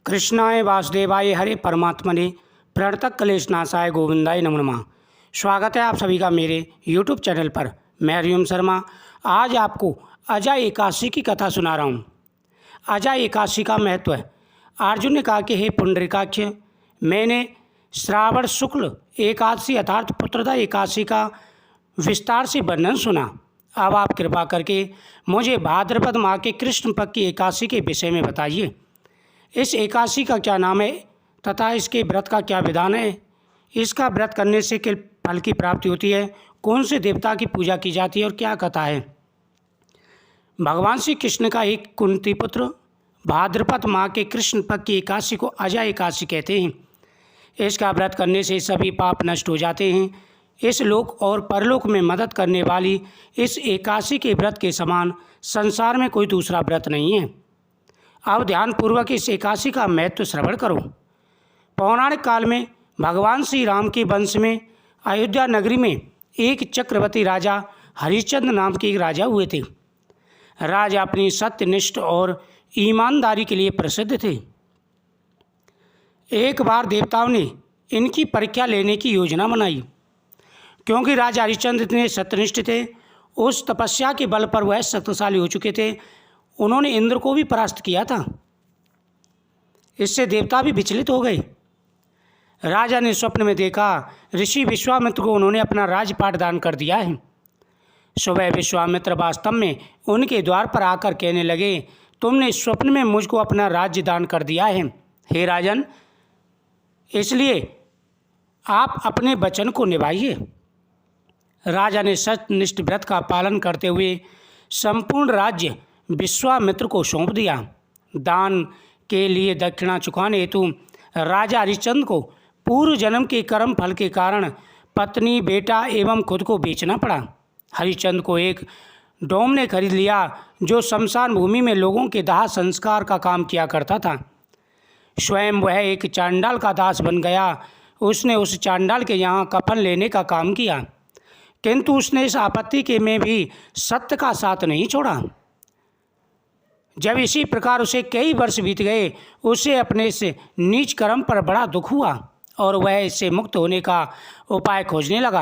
कृष्णाय वासुदेवाय हरे परमात्मने प्रणतक क्लेशनाशाय गोविंदाय नमो नमः। स्वागत है आप सभी का मेरे YouTube चैनल पर। मैं हरिओम शर्मा आज आपको अजय एकादशी की कथा सुना रहा हूँ। अजय एकादशी का महत्व है। अर्जुन ने कहा कि हे पुंडरीकाक्ष, मैंने श्रावण शुक्ल एकादशी अर्थात पुत्रदा एकादशी का विस्तार से वर्णन सुना। अब आप कृपा करके मुझे भाद्रपद माह के कृष्ण पक्ष की एकादशी के विषय में बताइए। इस एकादशी का क्या नाम है तथा इसके व्रत का क्या विधान है? इसका व्रत करने से किस फल की प्राप्ति होती है? कौन से देवता की पूजा की जाती है और क्या कथा है? भगवान श्री कृष्ण का एक कुंती पुत्र भाद्रपद माह के कृष्ण पक्ष की एकादशी को अजय एकादशी कहते हैं। इसका व्रत करने से सभी पाप नष्ट हो जाते हैं। इस लोक और परलोक में मदद करने वाली इस एकादशी के व्रत के समान संसार में कोई दूसरा व्रत नहीं है। अब ध्यानपूर्वक इस एकादशी का महत्व श्रवण करो। पौराणिक काल में भगवान श्री राम के वंश में अयोध्या नगरी में एक चक्रवर्ती राजा हरिश्चंद्र नाम के एक राजा हुए थे। राजा अपनी सत्यनिष्ठ और ईमानदारी के लिए प्रसिद्ध थे। एक बार देवताओं ने इनकी परीक्षा लेने की योजना बनाई। क्योंकि राजा हरिश्चंद्र इतने सत्यनिष्ठ थे, उस तपस्या के बल पर वह शक्तिशाली हो चुके थे। उन्होंने इंद्र को भी परास्त किया था। इससे देवता भी विचलित हो गए। राजा ने स्वप्न में देखा ऋषि विश्वामित्र को उन्होंने अपना राजपाट दान कर दिया है। सुबह विश्वामित्र वास्तव में उनके द्वार पर आकर कहने लगे, तुमने स्वप्न में मुझको अपना राज्य दान कर दिया है हे राजन, इसलिए आप अपने वचन को निभाइए। राजा ने सत्यनिष्ठ व्रत का पालन करते हुए संपूर्ण राज्य विश्वामित्र को सौंप दिया। दान के लिए दक्षिणा चुकाने हेतु राजा हरिश्चंद्र को पूर्व जन्म के कर्म फल के कारण पत्नी, बेटा एवं खुद को बेचना पड़ा। हरिश्चंद्र को एक डोम ने खरीद लिया जो शमशान भूमि में लोगों के दाह संस्कार का काम किया करता था। स्वयं वह एक चांडाल का दास बन गया। उसने उस चांडाल के यहाँ कफन लेने का काम किया, किंतु उसने इस आपत्ति के में भी सत्य का साथ नहीं छोड़ा। जब इसी प्रकार उसे कई वर्ष बीत गए, उसे अपने से नीच कर्म पर बड़ा दुख हुआ और वह इससे मुक्त होने का उपाय खोजने लगा।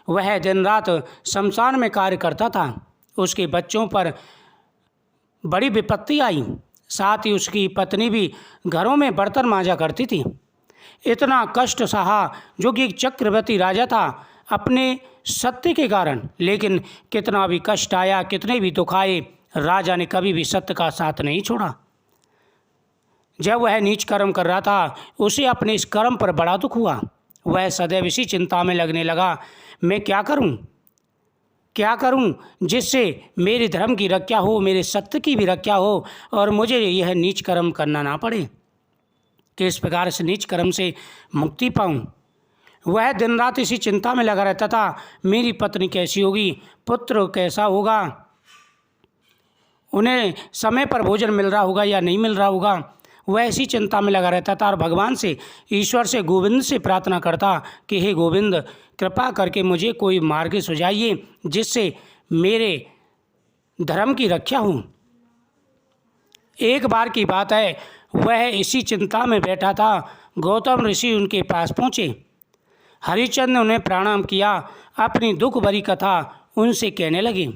वह दिन रात शमशान में कार्य करता था। उसके बच्चों पर बड़ी विपत्ति आई। साथ ही उसकी पत्नी भी घरों में बर्तन मांजा करती थी। इतना कष्ट सहा जो कि एक चक्रवर्ती राजा था अपने सत्य के कारण, लेकिन कितना भी कष्ट आया, कितने भी दुख आए, राजा ने कभी भी सत्य का साथ नहीं छोड़ा। जब वह नीच कर्म कर रहा था, उसे अपने इस कर्म पर बड़ा दुख हुआ। वह सदैव इसी चिंता में लगने लगा, मैं क्या करूं जिससे मेरे धर्म की रक्षा हो, मेरे सत्य की भी रक्षा हो और मुझे यह नीच कर्म करना ना पड़े। किस प्रकार से नीच कर्म से मुक्ति पाऊं? वह दिन रात इसी चिंता में लगा रहता था। मेरी पत्नी कैसी होगी, पुत्र कैसा होगा, उन्हें समय पर भोजन मिल रहा होगा या नहीं मिल रहा होगा। वह ऐसी चिंता में लगा रहता था और भगवान से, ईश्वर से, गोविंद से प्रार्थना करता कि हे गोविंद, कृपा करके मुझे कोई मार्ग सुझाइए जिससे मेरे धर्म की रक्षा हो। एक बार की बात है, वह इसी चिंता में बैठा था। गौतम ऋषि उनके पास पहुँचे। हरिश्चंद्र ने उन्हें प्रणाम किया, अपनी दुख भरी कथा उनसे कहने लगे।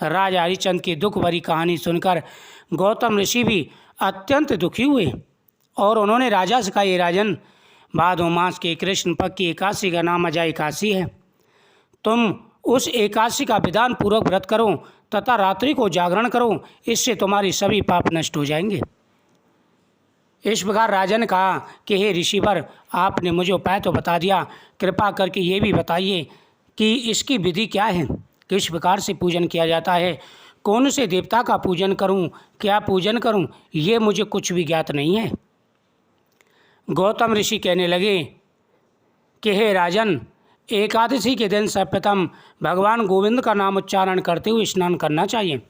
राजा हरिश्चंद्र की दुख भरी कहानी सुनकर गौतम ऋषि भी अत्यंत दुखी हुए और उन्होंने राजा से कहा, ये राजन, भादो मास के कृष्ण पक्ष की एकादशी का नाम अजय एकादशी है। तुम उस एकादशी का विधान पूर्वक व्रत करो तथा रात्रि को जागरण करो, इससे तुम्हारी सभी पाप नष्ट हो जाएंगे। इस प्रकार राजा ने कहा कि हे ऋषिवर, आपने मुझे उपाय तो बता दिया, कृपा करके ये भी बताइए कि इसकी विधि क्या है, किस प्रकार से पूजन किया जाता है, कौन से देवता का पूजन करूं, क्या पूजन करूं, ये मुझे कुछ भी ज्ञात नहीं है। गौतम ऋषि कहने लगे कि हे राजन, एकादशी के दिन सर्वप्रथम भगवान गोविंद का नाम उच्चारण करते हुए स्नान करना चाहिए।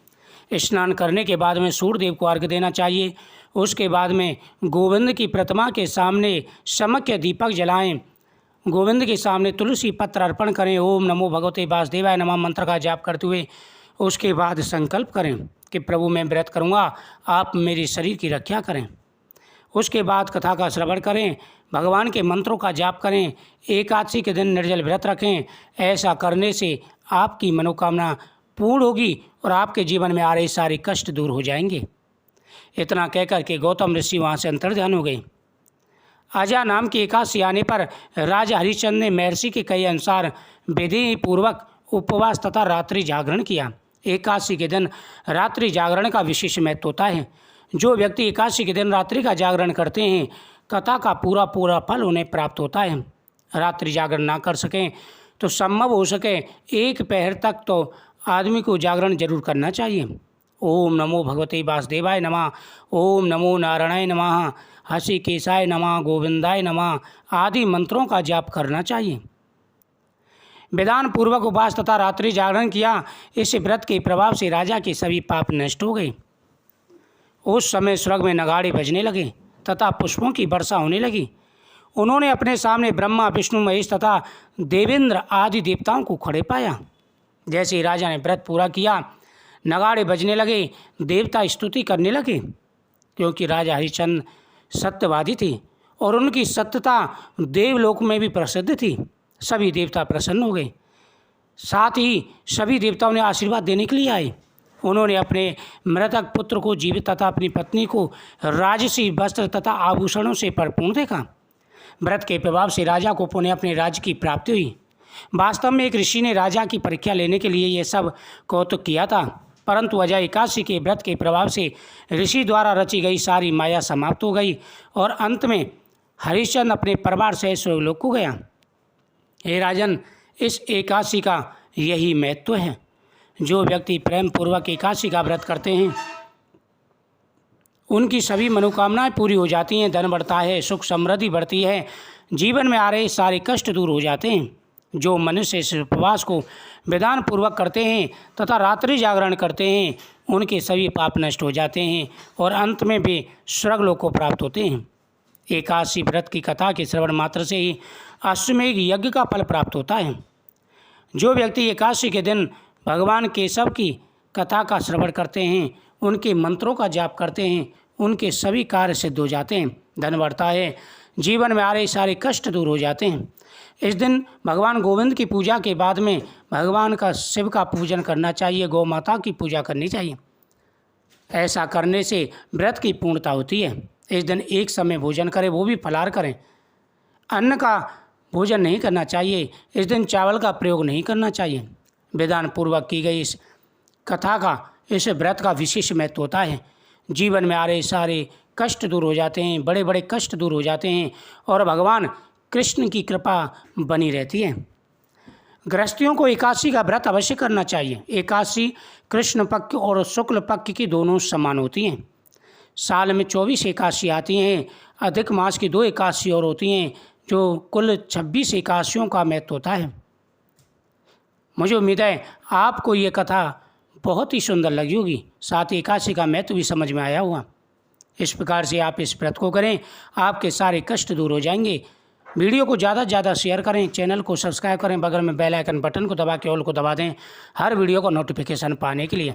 स्नान करने के बाद में सूर्यदेव को अर्घ्य देना चाहिए। उसके बाद में गोविंद की प्रतिमा के सामने समक्य दीपक जलाएं। गोविंद के सामने तुलसी पत्र अर्पण करें। ओम नमो भगवते वासुदेवाय नमः मंत्र का जाप करते हुए उसके बाद संकल्प करें कि प्रभु मैं व्रत करूँगा, आप मेरे शरीर की रक्षा करें। उसके बाद कथा का श्रवण करें, भगवान के मंत्रों का जाप करें, एकादशी के दिन निर्जल व्रत रखें। ऐसा करने से आपकी मनोकामना पूर्ण होगी और आपके जीवन में आ रहे सारे कष्ट दूर हो जाएंगे। इतना कहकर के गौतम ऋषि वहाँ से अंतर्ध्यान हो गए। अजा नाम की एकादशी आने पर राजा हरिश्चंद्र ने महर्षि के कहे अनुसार विधि पूर्वक उपवास तथा रात्रि जागरण किया। एकादशी के दिन रात्रि जागरण का विशेष महत्व होता है। जो व्यक्ति एकादशी के दिन रात्रि का जागरण करते हैं, कथा का पूरा पूरा फल उन्हें प्राप्त होता है। रात्रि जागरण ना कर सकें तो संभव हो सके एक पहर तक तो आदमी को जागरण जरूर करना चाहिए। ओम नमो भगवते वासुदेवाय नमः, ओम नमो नारायणाय नमः, हृषिकेशाय नमः, गोविंदाय नमः आदि मंत्रों का जाप करना चाहिए। विधान पूर्वक उपवास तथा रात्रि जागरण किया। इस व्रत के प्रभाव से राजा के सभी पाप नष्ट हो गए। उस समय स्वर्ग में नगाड़े बजने लगे तथा पुष्पों की वर्षा होने लगी। उन्होंने अपने सामने ब्रह्मा, विष्णु, महेश तथा देवेंद्र आदि देवताओं को खड़े पाया। जैसे ही राजा ने व्रत पूरा किया, नगाड़े बजने लगे, देवता स्तुति करने लगे, क्योंकि राजा हरिश्चंद्र सत्यवादी थे और उनकी सत्यता देवलोक में भी प्रसिद्ध थी। सभी देवता प्रसन्न हो गए। साथ ही सभी देवताओं ने आशीर्वाद देने के लिए आए। उन्होंने अपने मृतक पुत्र को जीवित तथा अपनी पत्नी को राजसी वस्त्र तथा आभूषणों से परिपूर्ण देखा। व्रत के प्रभाव से राजा को पुनः अपने राज्य की प्राप्ति हुई। वास्तव में एक ऋषि ने राजा की परीक्षा लेने के लिए यह सब कौतुक किया था, परंतु अजा एकादशी के व्रत के प्रभाव से ऋषि द्वारा रची गई सारी माया समाप्त हो गई और अंत में हरिश्चंद्र अपने परिवार से स्वर्गलोक को गया। हे राजन, इस एकादशी का यही महत्व है। जो व्यक्ति प्रेम पूर्वक एकादशी का व्रत करते हैं, उनकी सभी मनोकामनाएं पूरी हो जाती हैं, धन बढ़ता है, सुख समृद्धि बढ़ती है, जीवन में आ रहे सारे कष्ट दूर हो जाते हैं। जो मनुष्य इस उपवास को विधान पूर्वक करते हैं तथा रात्रि जागरण करते हैं, उनके सभी पाप नष्ट हो जाते हैं और अंत में वे स्वर्गलोक को प्राप्त होते हैं। एकादशी व्रत की कथा के श्रवण मात्र से ही अश्वमेध यज्ञ का फल प्राप्त होता है। जो व्यक्ति एकादशी के दिन भगवान केशव की कथा का श्रवण करते हैं, उनके मंत्रों का जाप करते हैं, उनके सभी कार्य सिद्ध हो जाते हैं, धन बढ़ता है, जीवन में आ रहे सारे कष्ट दूर हो जाते हैं। इस दिन भगवान गोविंद की पूजा के बाद में भगवान का शिव का पूजन करना चाहिए, गौ माता की पूजा करनी चाहिए। ऐसा करने से व्रत की पूर्णता होती है। इस दिन एक समय भोजन करें, वो भी फलाहार करें। अन्न का भोजन नहीं करना चाहिए। इस दिन चावल का प्रयोग नहीं करना चाहिए। विधान पूर्वक की गई इस कथा का, इस व्रत का विशेष महत्व होता है। जीवन में आ रहे सारे कष्ट दूर हो जाते हैं, बड़े बड़े कष्ट दूर हो जाते हैं और भगवान कृष्ण की कृपा बनी रहती है। गृहस्थियों को एकादशी का व्रत अवश्य करना चाहिए। एकादशी कृष्ण पक्ष और शुक्ल पक्ष की दोनों समान होती हैं। साल में 24 एकादशी आती हैं। अधिक मास की 2 एकादशी और होती हैं, जो कुल 26 एकादशियों का महत्व होता है। मुझे उम्मीद है आपको ये कथा बहुत ही सुंदर लगी होगी, साथ ही एकादशी का महत्व भी समझ में आया होगा। इस प्रकार से आप इस व्रत को करें, आपके सारे कष्ट दूर हो जाएंगे। वीडियो को ज़्यादा से ज़्यादा शेयर करें, चैनल को सब्सक्राइब करें, बगल में बेल आइकन बटन को दबा के ऑल को दबा दें हर वीडियो को नोटिफिकेशन पाने के लिए।